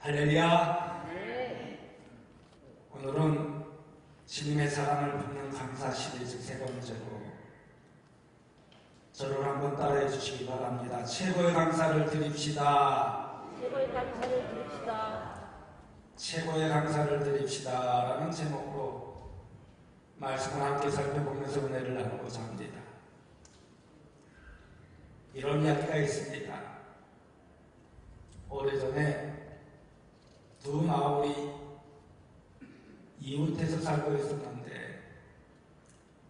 할렐루야. 오늘은 주님의 사랑을 품는 강사 시리즈 세 번째로 저를 한번 따라해 주시기 바랍니다. 최고의 강사를 드립시다. 최고의 강사를 드립시다. 최고의 강사를 드립시다 라는 제목으로 말씀을 함께 살펴보면서 은혜를 나누고자 합니다. 이런 이야기가 있습니다. 오래전에 두 마을이 이웃해서 살고 있었는데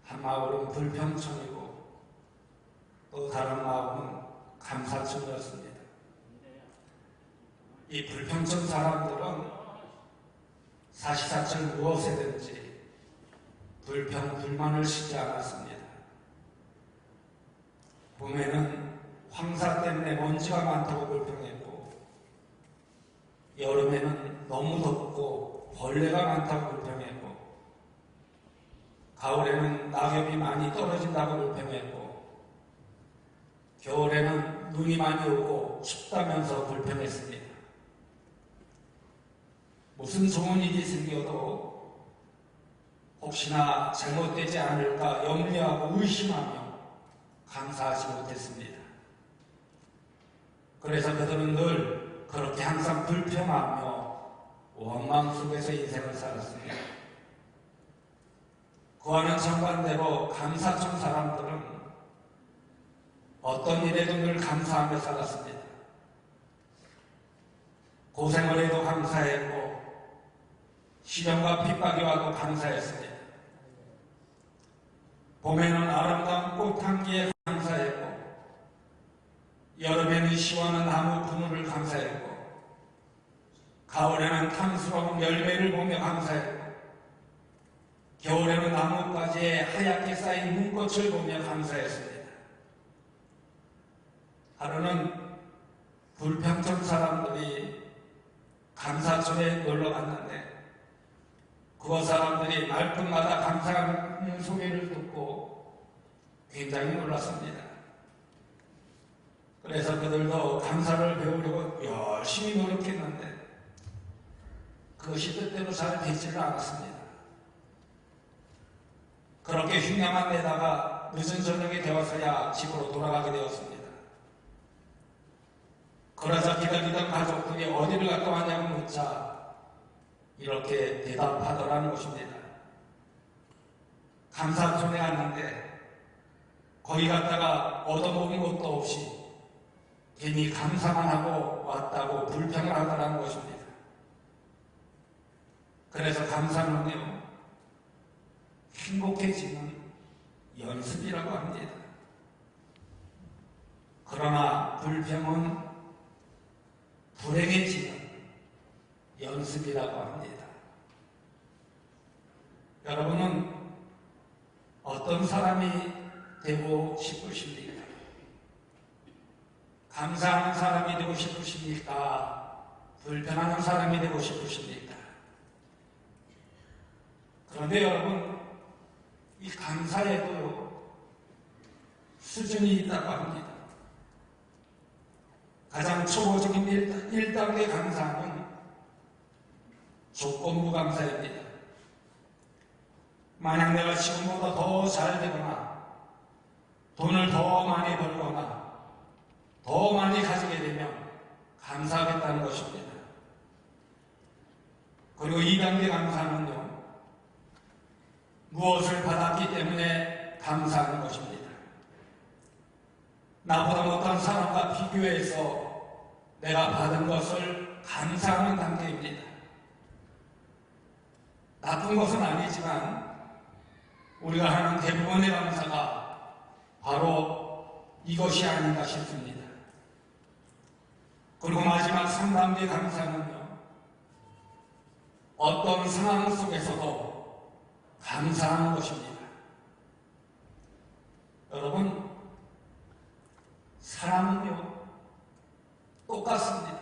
한 마을은 불평천이고 또 다른 마을은 감사천이었습니다. 이 불평천 사람들은 사시사철 무엇에든지 불평불만을 쉬지 않았습니다. 봄에는 황사 때문에 먼지가 많다고 불평했고 여름에는 너무 덥고 벌레가 많다고 불평했고 가을에는 낙엽이 많이 떨어진다고 불평했고 겨울에는 눈이 많이 오고 춥다면서 불평했습니다. 무슨 좋은 일이 생겨도 혹시나 잘못되지 않을까 염려하고 의심하며 감사하지 못했습니다. 그래서 그들은 늘 그렇게 항상 불평하며 원망 속에서 인생을 살았습니다. 그와는 정반대로 감사천 사람들은 어떤 일에도 늘 감사하며 살았습니다. 고생을 해도 감사했고 시련과 핍박이 와도 감사했습니다. 봄에는 아름다운 꽃향기에 감사했고 여름에는 시원한 나무 그늘을 감사했고 가을에는 탐스러운 열매를 보며 감사했고 겨울에는 나뭇가지에 하얗게 쌓인 눈꽃을 보며 감사했습니다. 하루는 불평천 사람들이 감사천에 놀러 갔는데 그 사람들이 말끝마다 감사하는 소리를 듣고 굉장히 놀랐습니다. 그래서 그들도 감사를 배우려고 열심히 노력했는데 그것이 뜻대로 잘 되지를 않았습니다. 그렇게 흉내만 내다가 늦은 저녁이 되어서야 집으로 돌아가게 되었습니다. 그러자 기다리던 가족들이 어디를 갔다 왔냐고 묻자 이렇게 대답하더라는 것입니다. 감사촌에 왔는데 거기 갔다가 얻어먹은 것도 없이 괜히 감사만 하고 왔다고 불평을 하더라는 것입니다. 그래서 감사는요, 행복해지는 연습이라고 합니다. 그러나 불평은 불행해지는 연습이라고 합니다. 여러분은 어떤 사람이 되고 싶으십니까? 감사하는 사람이 되고 싶으십니까? 불평하는 사람이 되고 싶으십니까? 그런데 여러분, 이 감사에도 수준이 있다고 합니다. 가장 초보적인 1단계 감사는 조건부 감사입니다. 만약 내가 지금보다 더 잘 되거나 돈을 더 많이 벌거나 더 많이 가지게 되면 감사하겠다는 것입니다. 그리고 2단계 감사는요, 무엇을 받았기 때문에 감사하는 것입니다. 나보다 못한 사람과 비교해서 내가 받은 것을 감사하는 단계입니다. 나쁜 것은 아니지만 우리가 하는 대부분의 감사가 바로 이것이 아닌가 싶습니다. 그리고 마지막 3단계 감사는요, 어떤 상황 속에서도 감사하는 것입니다. 여러분, 사람은요, 똑같습니다.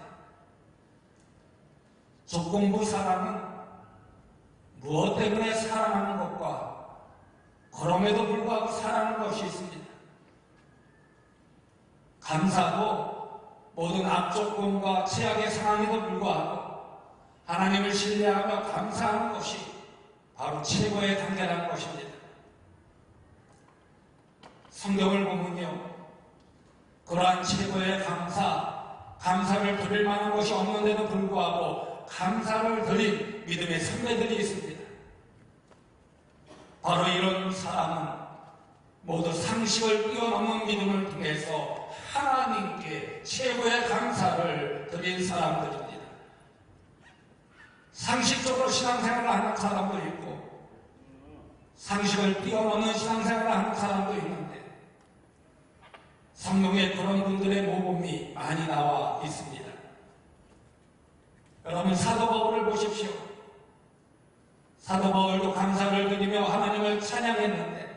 조건부 사람은 무엇 때문에 사랑하는 것과 그럼에도 불구하고 사랑하는 것이 있습니다. 감사도 모든 악조건과 최악의 상황에도 불구하고 하나님을 신뢰하며 감사하는 것이 바로 최고의 단계라는 것입니다. 성경을 보면요, 그러한 최고의 감사를 드릴 만한 것이 없는데도 불구하고 감사를 드린 믿음의 선배들이 있습니다. 바로 이런 사람은 모두 상식을 뛰어넘는 믿음을 통해서 하나님께 최고의 감사를 드린 사람들입니다. 상식적으로 신앙생활을 하는 사람도 있고 상식을 뛰어넘는 신앙생활을 하는 사람도 있는데 성경에 그런 분들의 모범이 많이 나와 있습니다. 여러분, 사도 바울을 보십시오. 사도 바울도 감사를 드리며 하나님을 찬양했는데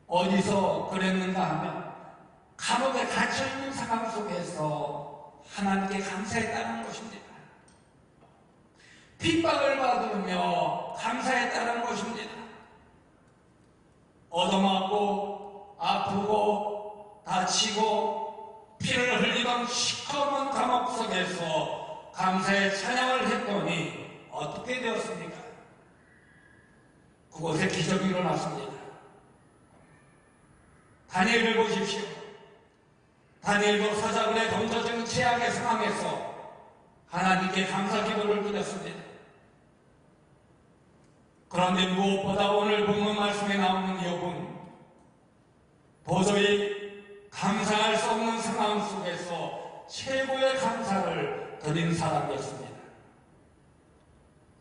어디서 그랬는가 하면 감옥에 갇혀있는 상황 속에서 하나님께 감사했다는 것입니다. 핍박을 받으며 감사했다는 것입니다. 얻어맞고 아프고 다치고 피를 흘리던 시커먼 감옥 속에서 감사의 찬양을 했더니 어떻게 되었습니까? 그곳에 기적이 일어났습니다. 다니엘을 보십시오. 다니엘도 사자굴에 던져진 최악의 상황에서 하나님께 감사 기도를 드렸습니다. 그런데 무엇보다 오늘 본문 말씀에 나오는 욥은 도저히 감사할 수 없는 상황 속에서 최고의 감사를 드린 사람이었습니다.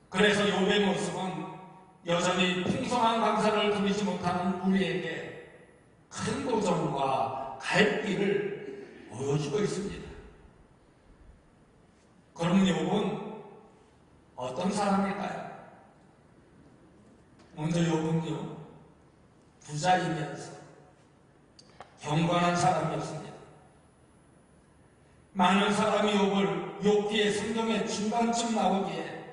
그래서 욥의 모습은 여전히 풍성한 감사를 드리지 못하는 우리에게 큰 도전과 갈 길을 보여주고 있습니다. 그럼 욥은 어떤 사람일까요? 먼저 욥은요, 부자이면서 경건한 사람이었습니다. 많은 사람이 욥을 욥기의 성경의 중간쯤 나오기에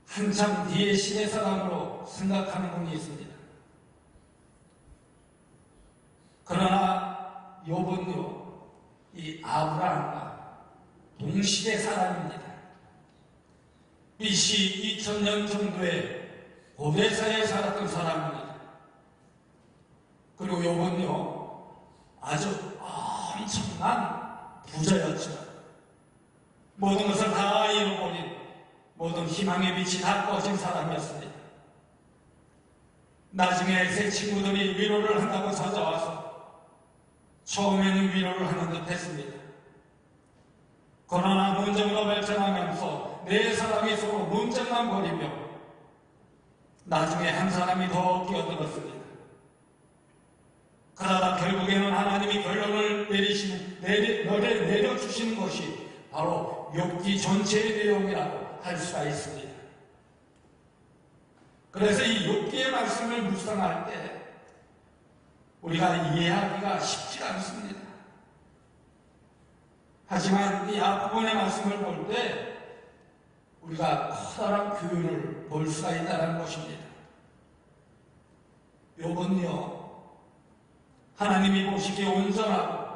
한참 뒤에 신의 사람으로 생각하는 분이 있습니다. 그러나 욥은요, 이 아브라함과 동시대 사람입니다. BC 2000년 정도에 고대사에 살았던 사람입니다. 그리고 욥은요, 아주 엄청난 부자였죠. 모든 것을 다 잃어버린, 모든 희망의 빛이 다 꺼진 사람이었습니다. 나중에 새 친구들이 위로를 한다고 찾아와서 처음에는 위로를 하는 듯 했습니다. 그러나 논쟁으로 발전하면서 네 사람이 서로 논쟁만 벌이며 나중에 한 사람이 더 끼어들었습니다. 그러다 결국에는 하나님이 결론을 내려주시는 것이 바로 욥기 전체의 내용이라고 할 수가 있습니다. 그래서 이 욥기의 말씀을 묵상할 때 우리가 이해하기가 쉽지 않습니다. 하지만 이 앞부분의 말씀을 볼 때 우리가 커다란 교훈을 볼 수가 있다는 것입니다. 욥은요, 하나님이 보시기에 온전하고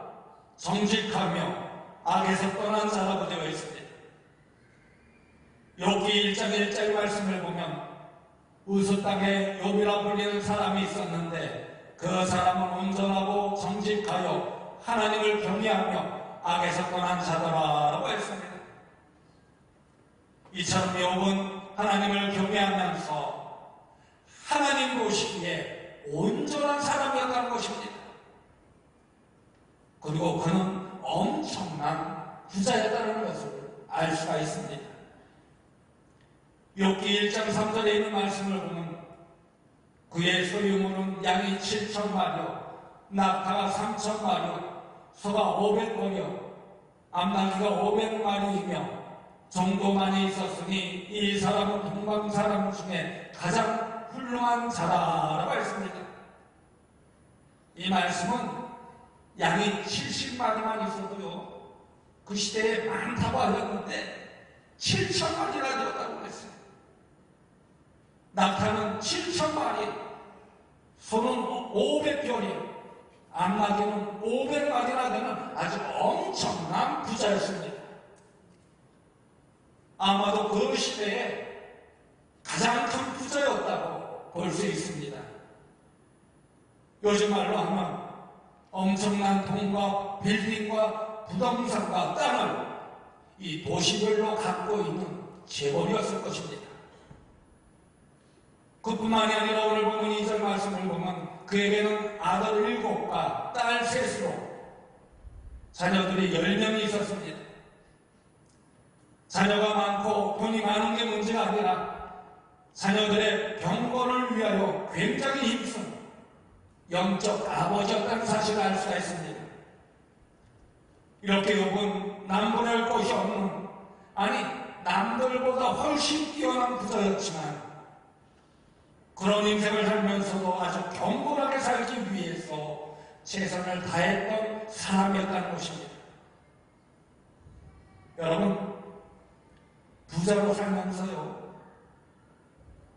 정직하며 악에서 떠난 자라고 되어 있습니다. 욥기 1장 1절 말씀을 보면 우스 땅에 욥이라 불리는 사람이 있었는데 그 사람은 온전하고 정직하여 하나님을 경외하며 악에서 떠난 자더라라고 했습니다. 이처럼 욥은 하나님을 경외하면서 하나님 보시기에 온전한 사람이었다는 것입니다. 그리고 그는 엄청난 부자였다는 것을 알 수가 있습니다. 욥기 1장 3절에 있는 말씀을 보면 그의 소유물은 양이 7,000마리요, 낙타가 3,000마리요, 소가 500마리요, 암나귀가 500마리이며 정도 많이 있었으니 이 사람은 동방 사람 중에 가장 훌륭한 자라라고 했습니다. 이 말씀은 양이 70마리만 있어도요, 그 시대에 많다고 하였는데 7,000마리나 되었다고 했어요. 낙타는 7,000마리, 소는 500별이, 암나귀는 500마리나 되는 아주 엄청난 부자였습니다. 아마도 그 시대에 가장 큰 부자였다고 볼 수 있습니다. 요즘 말로 하면 엄청난 돈과 빌딩과 부동산과 땅을 이 도시별로 갖고 있는 재벌이었을 것입니다. 그뿐만이 아니라 오늘 보면 2절 말씀을 보면 그에게는 아들 7과 딸 3으로 자녀들이 10명이 있었습니다. 자녀가 많고 돈이 많은 게 문제가 아니라 자녀들의 경건을 위하여 굉장히 힘쓴 영적 아버지였다는 사실을 알 수가 있습니다. 이렇게 욥은 남보낼 곳이 없는, 아니 남들보다 훨씬 뛰어난 부자였지만 그런 인생을 살면서도 아주 경건하게 살기 위해서 최선을 다했던 사람이었다는 것입니다. 여러분, 부자로 살면서요,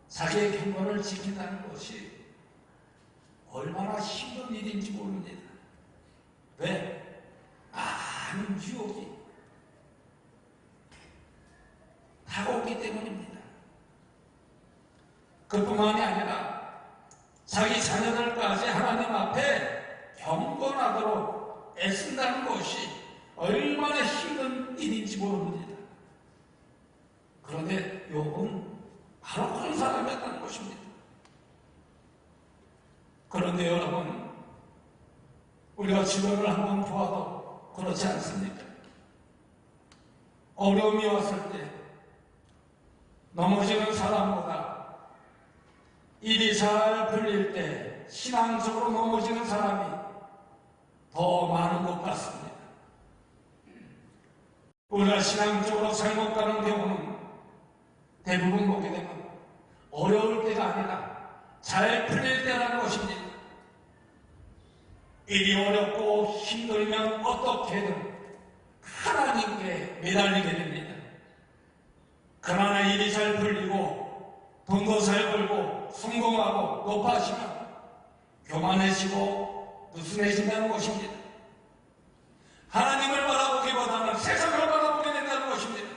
자기의 경건을 지킨다는 것이 얼마나 힘든 일인지 모릅니다. 왜? 많은 유혹이 다가오기 때문입니다. 그뿐만이 아니라 자기 자녀들까지 하나님 앞에 경건하도록 애쓴다는 것이 얼마나 힘든 일인지 모릅니다. 그런데 욥은 바로 그런 사람이었다는 것입니다. 그런데 여러분, 우리가 주변을 한번 보아도 그렇지 않습니까? 어려움이 왔을 때 넘어지는 사람보다 일이 잘 풀릴 때 신앙적으로 넘어지는 사람이 더 많은 것 같습니다. 우리가 신앙적으로 잘못 가는 경우는 대부분 보게 되면 어려울 때가 아니라 잘 풀릴 때라는 것입니다. 일이 어렵고 힘들면 어떻게든 하나님께 매달리게 됩니다. 그러나 일이 잘 풀리고 돈도 잘 벌고 성공하고 높아지면 교만해지고 느슨해진다는 것입니다. 하나님을 바라보기보다는 세상을 바라보게 된다는 것입니다.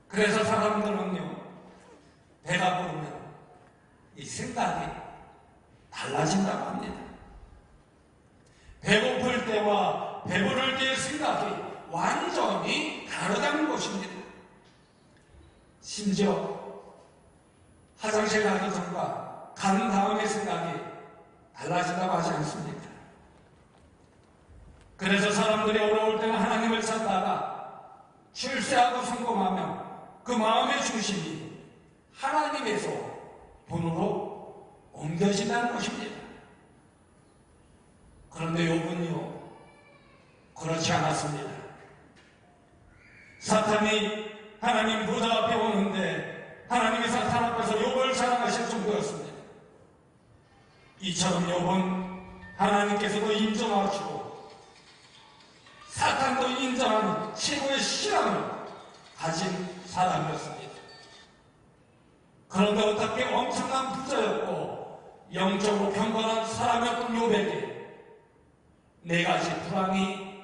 그래서 사람들은요, 배가 부르면 이 생각이 달라진다고 합니다. 배고플 때와 배부를 때의 생각이 완전히 다르다는 것입니다. 심지어 화장실 가기 전과 간 다음의 생각이 달라진다고 하지 않습니까? 그래서 사람들이 어려울 때는 하나님을 찾다가 출세하고 성공하면 그 마음의 중심이 하나님에서 돈으로 옮겨진다는 것입니다. 그런데 욥은요, 그렇지 않았습니다. 사탄이 하나님 보좌 앞에 오는데 하나님이 사탄 앞에서 욥을 사랑하실 정도였습니다. 이처럼 욥은 하나님께서도 인정하시고 사탄도 인정하는 최고의 신앙을 가진 사람이었습니다. 그런데 어떻게 엄청난 부자였고 영적으로 경건한 사람이었던 욥에게 4가지 불황이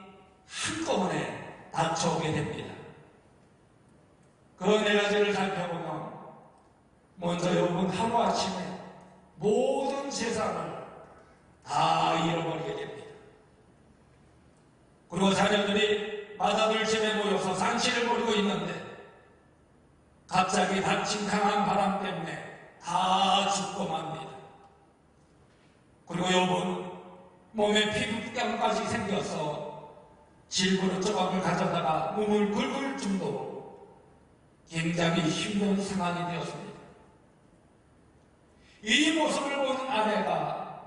한꺼번에 닥쳐오게 됩니다. 그 4가지를 살펴보면 먼저 욥은 하루아침에 모든 재산을 다 잃어버리게 됩니다. 그리고 자녀들이 맏아들집에 모여서 잔치를 벌이고 있는데 갑자기 닥친 강한 바람 때문에 다 죽고 맙니다. 그리고 욥은 몸에 피부병까지 생겨서 질그릇 조각을 가져다가 몸을 긁을 정도로 굉장히 힘든 상황이 되었습니다. 이 모습을 본 아내가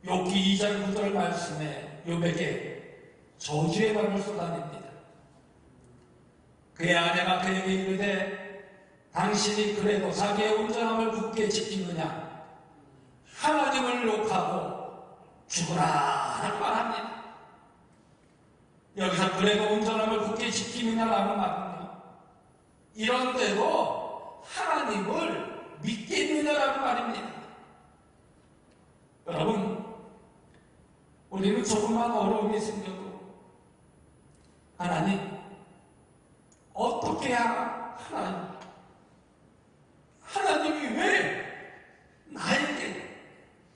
욥기 2장 9절 말씀에 욥에게 저주의 말을 쏟아냅니다. 그의 아내가 그에게 이르되 당신이 그래도 자기의 온전함을 굳게 지키느냐 하나님을 욕하고 죽으라 라고 말합니다. 여기서 그래도 온전함을 굳게 지키느냐라는 말은요, 이런데도 하나님을 믿겠느냐라는 말입니다. 여러분, 우리는 조금만 어려움이 생겨도 하나님 어떻게 하나님이 왜 나에게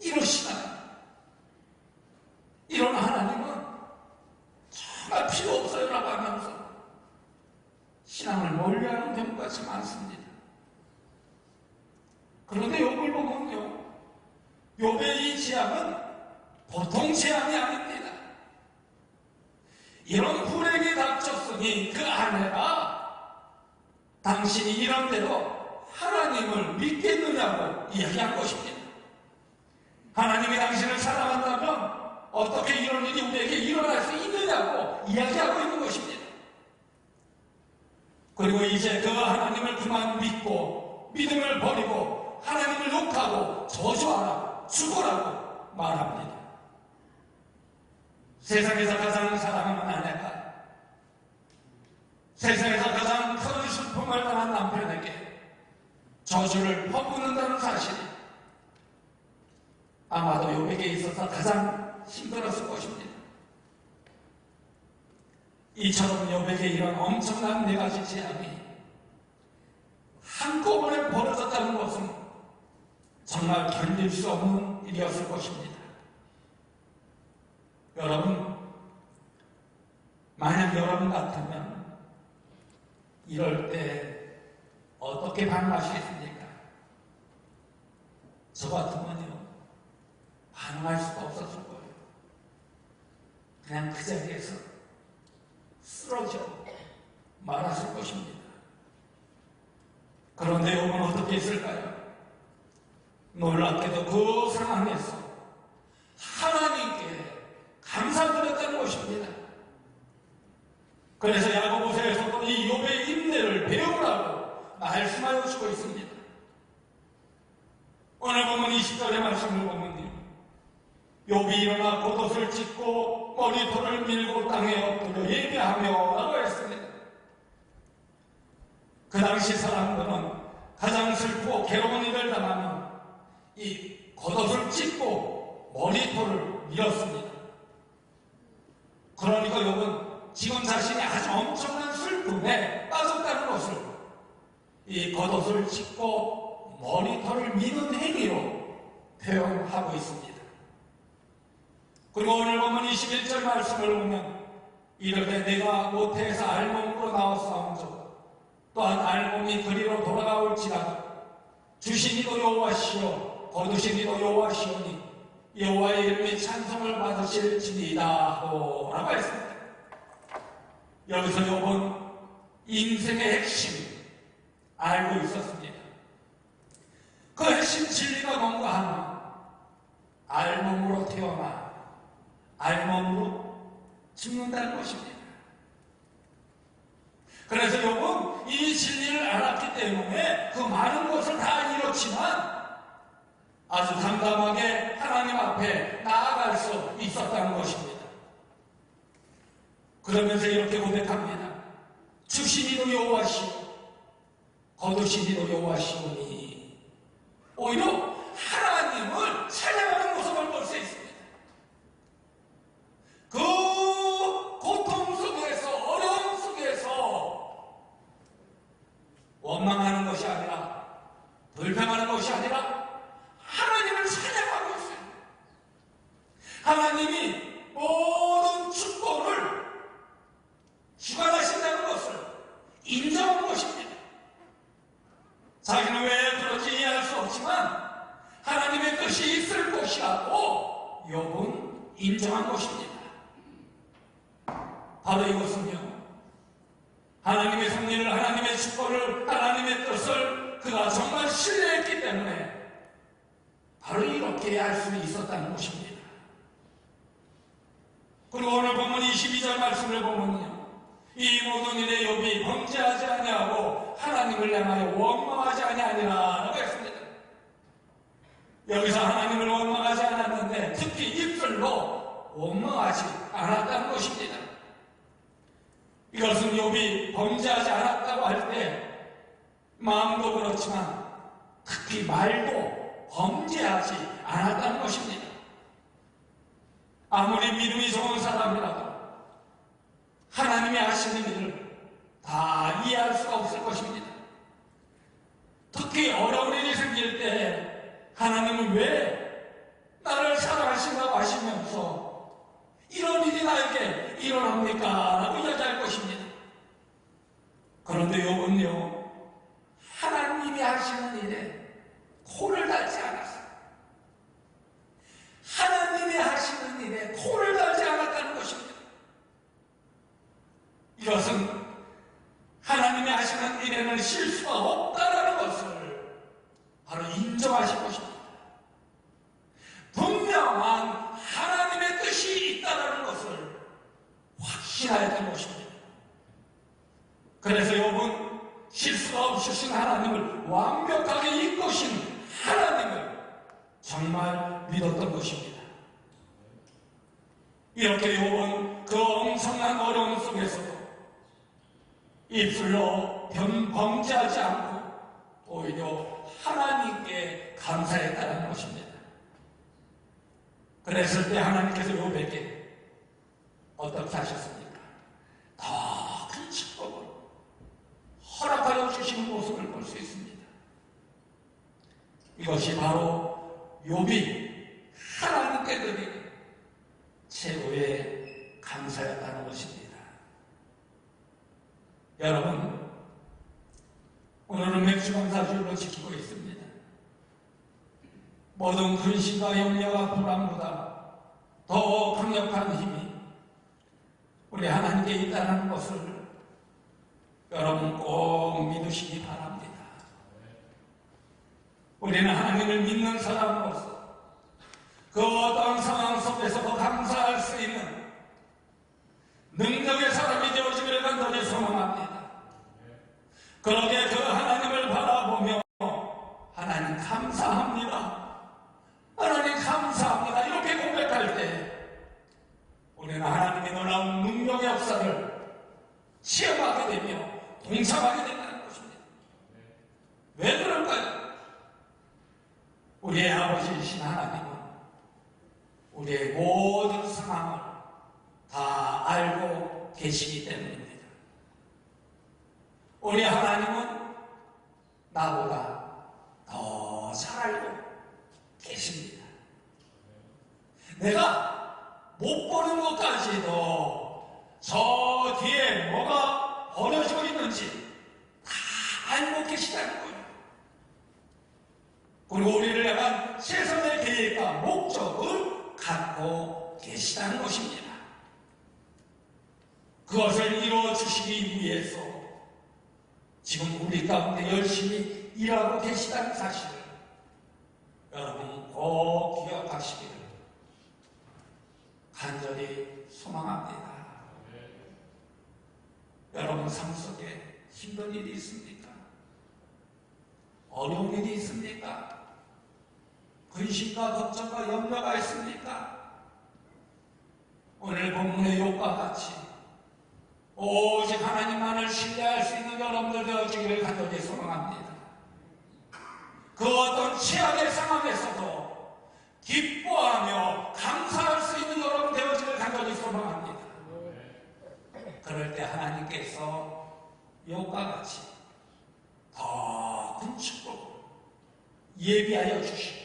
이러시나? 이런 하나님은 정말 필요 없어요라고 하면서 신앙을 멀리하는 경우가 참 많습니다. 그런데 욥을 보면요, 욥의 이 재앙은 보통 재앙이 아닙니다. 이런 불행이 닥쳤으니 그 아내가 당신이 이런 대로 하나님을 믿겠느냐고 이야기한 것입니다. 하나님이 당신을 사랑한다면 어떻게 이런 일이 우리에게 일어날 수 있느냐고 이야기하고 있는 것입니다. 그리고 이제 그 하나님을 그만 믿고 믿음을 버리고 하나님을 욕하고 저주하라, 죽으라고 말합니다. 세상에서 가장 사랑하는 아내가 세상에서 가장 큰 슬픔을 당한 남편에게 저주를 퍼붓는다는 사실이 아마도 욥에게 있어서 가장 힘들었을 것입니다. 이처럼 욥에게 이런 엄청난 네 가지 재앙이 한꺼번에 벌어졌다는 것은 정말 견딜 수 없는 일이었을 것입니다. 여러분, 만약 여러분 같으면 이럴 때 어떻게 반응하시겠습니까? 저 같으면요, 반응할 수가 없었을 거예요. 그냥 그 자리에서 쓰러져 말았을 것입니다. 그런데 욥은 어떻게 했을까요? 놀랍게도 그 상황에서 하나님께 감사드렸다는 것입니다. 그래서 야고보서에서도 이 욥의 인내를 배우라고 말씀하여 주고 있습니다. 오늘 보면 20절의 말씀을 보면요, 욥이 일어나 겉옷을 찢고 머리털을 밀고 땅에 엎드려 예배하며 라고 했습니다. 그 당시 사람들은 가장 슬프고 괴로운 일을 당하면 이 겉옷을 찢고 머리털을 밀었습니다. 그러니까 욥은 지금 자신이 아주 엄청난 슬픔에 빠졌다는 것을 이 겉옷을 찢고 머리털을 미는 행위로 표현하고 있습니다. 그리고 오늘 보면 21절 말씀을 보면 이르되 내가 모태에서 알몸으로 나왔사온즉 또한 알몸이 그리로 돌아가올지라도 주시니도 여호와시오 거두시니도 여호와시오니 여호와의 이름이 찬송을 받으실지니이다 라고 했습니다. 여기서 욥은 인생의 핵심 알고 있었습니다. 그 핵심 진리가 뭔가 하면 알몸으로 태어나 알몸으로 죽는다는 것입니다. 그래서 욥은 이 진리를 알았기 때문에 그 많은 것을 다 잃었지만 아주 담담하게 하나님 앞에 나아갈 수 있었다는 것입니다. 그러면서 이렇게 고백합니다. 주시니도 여호와시오 거두시니도 여호와시오니. 오히려 하나님을 찬양하는 모습을 볼 수 있습니다. 그 고통 속에서 어려움 속에서 원망하는 것이 아니라 불평하는 것이 아니라 하나님을 찬양하고 있어요. 하나님이 모든 축복을 주관하신다는 것을 인정하는 것입니다. 자기는 왜 그런지 이해할 수 없지만 하나님의 뜻이 있을 것이라고 욥은 인정한 것입니다. 바로 이것은요, 하나님의 섭리를, 하나님의 축복을, 하나님의 뜻을 그가 정말 신뢰했기 때문에 바로 이렇게 할 수 있었다는 것입니다. 그리고 오늘 본문 22절 말씀을 보면요, 이 모든 일에 욥이 범죄하지 아니하고 하나님을 향하여 원망하지 아니하니라 라고 했습니다. 여기서 하나님을 원망하지 않았는데 특히 입술로 원망하지 않았다는 것입니다. 이것은 욥이 범죄하지 않았다고 할 때 마음도 그렇지만 특히 말도 범죄하지 않았다는 것입니다. 아무리 믿음이 좋은 사람이라도 하나님이 하시는 일을 다 다 이해할 수가 없을 것입니다. 특히 어려운 일이 생길 때 하나님은 왜 나를 사랑하신다고 하시면서 이런 일이 나에게 일어납니까? 라고 이야기할 것입니다. 그런데 욥은요, 하나님이 하시는 일에 코를 달지 않았어요. 하나님이 하시는 일에 코를 달지 않았다는 것입니다. 이것은 하나님이 하시는 일에는 실수가 없다는 것을 바로 인정하실 것입니다. 분명한 하나님의 뜻이 있다는 것을 확신해야 될 것입니다. 그래서 욥은 실수가 없으신 하나님을, 완벽하게 이끄신 하나님을 정말 믿었던 것입니다. 이렇게 욥은 그 엄청난 어려움 속에서도 입술로 범죄하지 않고 오히려 하나님께 감사했다는 것입니다. 그랬을 때 하나님께서 욥에게 어떻게 하셨습니까? 더 큰 축복을 허락하여 주시는 모습을 볼 수 있습니다. 이것이 바로 욥이 하나님께 드린 최고의 감사였다는 것입니다. 여러분, 오늘은 맥주감사주일로 지키고 있습니다. 모든 근심과 염려와 불안보다 더 강력한 힘이 우리 하나님께 있다는 것을 여러분 꼭 믿으시기 바랍니다. 우리는 하나님을 믿는 사람으로서 그 어떤 상황 속에서도 감사할 수 있는 능력의 사람이 되어지기를 간절히 소망합니다. 그러게 그 하나님을 바라보며 하나님 감사합니다, 하나님 감사합니다, 이렇게 고백할 때 우리는 하나님의 놀라운 능력의 역사를 체험하게 되며 동참하게 된다는 것입니다. 왜 그럴까요? 우리의 아버지이신 하나님은 우리의 모든 상황을 다 알고 계시기 때문입니다. 우리 하나님은 나보다 더 잘 알고 계십니다. 내가 못 보는 것까지도 저 뒤에 뭐가 벌어지고 있는지 다 알고 계시다는 거예요. 그리고 우리를 향한 최선의 계획과 목적을 갖고 계시다는 것입니다. 그것을 이루어 주시기 위해서 지금 우리 가운데 열심히 일하고 계시다는 사실을 여러분 꼭 기억하시기를 간절히 소망합니다. 여러분 삶 속에 힘든 일이 있습니까? 어려운 일이 있습니까? 근심과 걱정과 염려가 있습니까? 오늘 본문의 욥과 같이 오직 하나님만을 신뢰할 수 있는 여러분들 되어지기를 간절히 소망합니다. 그 어떤 최악의 상황에서도 기뻐하며 감사할 수 있는 여러분 되어지기를 간절히 소망합니다. 그럴 때 하나님께서 욥과 같이 더 큰 축복을 예비하여 주시고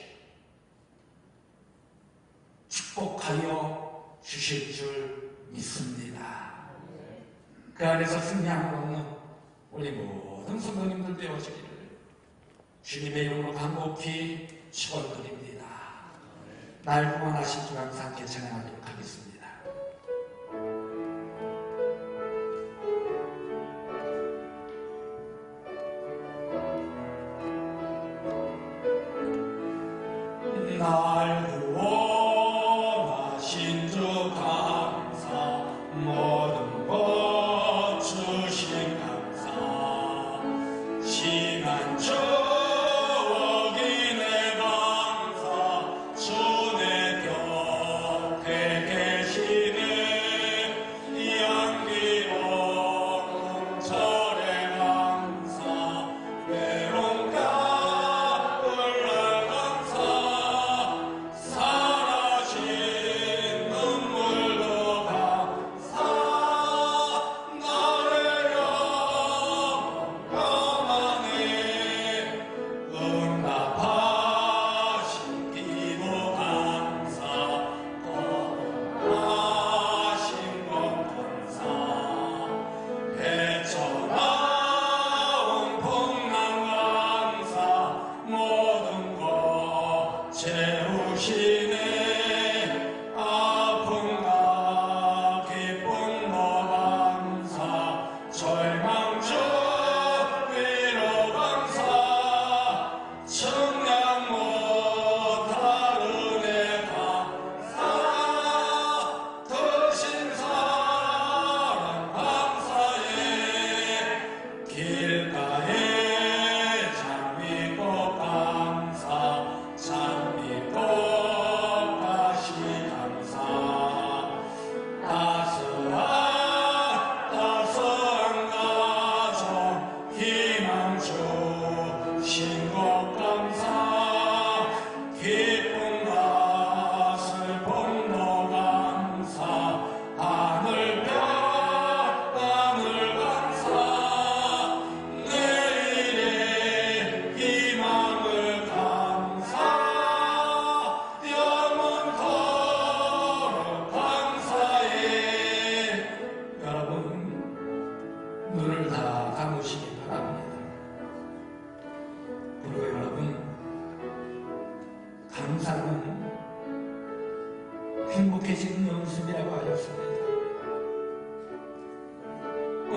축복하여 주실 줄 믿습니다. 그 안에서 승리함을 얻는 우리 모든 성도님들 되어지기를 주님의 이름으로 간곡히 축원드립니다. 날 구원하신 주 항상 찬양하도록 하겠습니다. 날 구원하신 주 감사, 모든 것 주신 감사, 시간 추억이 내 감사, 주 내 곁에 계시네, 양기로운 절의 감사, 외로운 값을 감사, 사라진 눈물도 감사,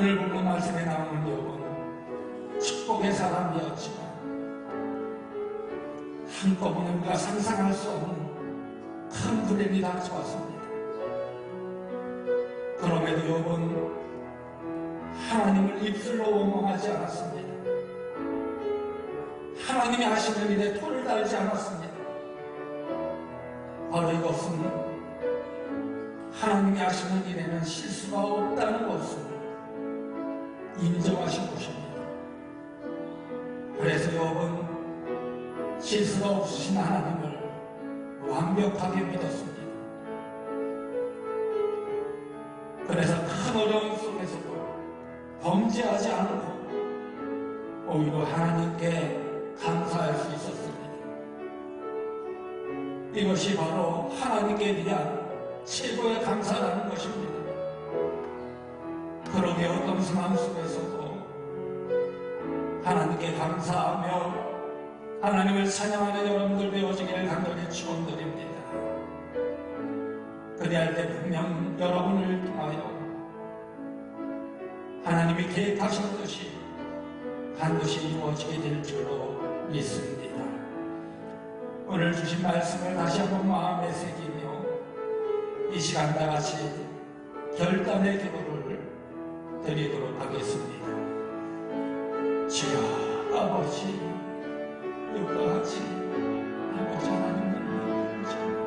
오늘 본문 말씀에 나오는 욥은 축복의 사람이었지만 한꺼번에 우리가 상상할 수 없는 큰 불행이 닥쳐왔습니다. 그럼에도 욥은 하나님을 입술로 원망하지 않았습니다. 하나님이 하시는 일에 토를 달지 않았습니다. 바로 이것은 하나님이 하시는 일에는 실수가 없다는 것을 인정하신 것입니다. 그래서 욥은 실수가 없으신 하나님을 완벽하게 믿었습니다. 그래서 큰 어려움 속에서도 범죄하지 않고 오히려 하나님께 감사할 수 있었습니다. 이것이 바로 하나님께 대한 최고의 감사라는 것입니다. 그러게 어떤 상황 속에서도 하나님께 감사하며 하나님을 찬양하는 여러분들 되어지기를 간절히 축원드립니다. 그리할 때 분명 여러분을 통하여 하나님이 계획하신 것이 반드시 이루어지게 될 줄로 믿습니다. 오늘 주신 말씀을 다시 한번 마음에 새기며 이 시간 다 같이 결단의 기도를 드리도록 하겠습니다. 주여 아버지, 이와 같이 아버지 하나님을 믿으시고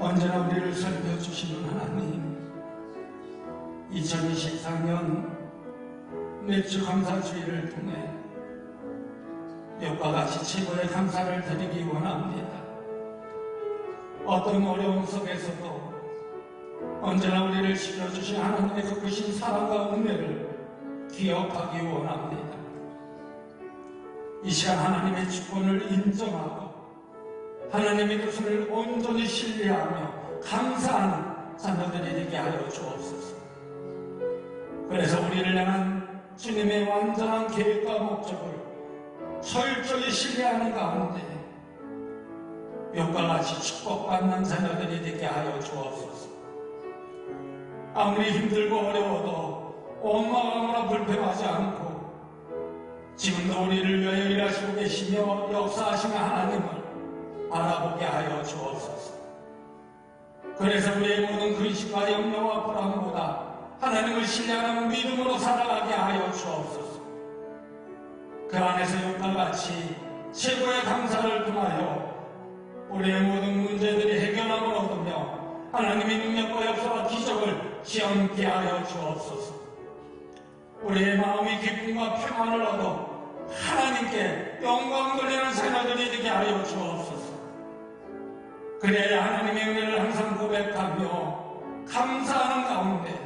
언제나 우리를 살펴주시는 하나님, 2024년 매주 감사주의를 통해 욥과 같이 최고의 감사를 드리기 원합니다. 어떤 어려움 속에서도 언제나 우리를 지켜주신 하나님의 그 크신 사랑과 은혜를 기억하기 원합니다. 이 시간 하나님의 주권을 인정하고 하나님의 뜻을 온전히 신뢰하며 감사하는 자녀들이 되게 하여 주옵소서. 그래서 우리를 향한 주님의 완전한 계획과 목적을 철저히 신뢰하는 가운데 욥과 같이 축복받는 자녀들이 되게 하여 주옵소서. 아무리 힘들고 어려워도 온 마음으로 불평하지 않고 지금도 우리를 위하여 일하시고 계시며 역사하시는 하나님을 알아보게 하여 주옵소서. 그래서 우리의 모든 근심과 염려와 불안보다 하나님을 신뢰하는 믿음으로 살아가게 하여 주옵소서. 그 안에서 욥과 같이 최고의 감사를 통하여 우리의 모든 문제들이 해결함을 얻으며 하나님의 능력과 역사와 기적을 시험케 하여 주옵소서. 우리의 마음이 기쁨과 평안을 얻어 하나님께 영광 돌리는 자녀들이 되게 하여 주옵소서. 그래야 하나님의 은혜를 항상 고백하며 감사하는 가운데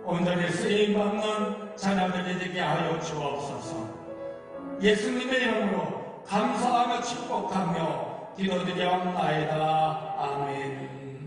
온전히 쓰임받는 자녀들이 되게 하여 주옵소서. 예수님의 이름으로 감사하며 축복하며 기도드려옵나이다. 아멘.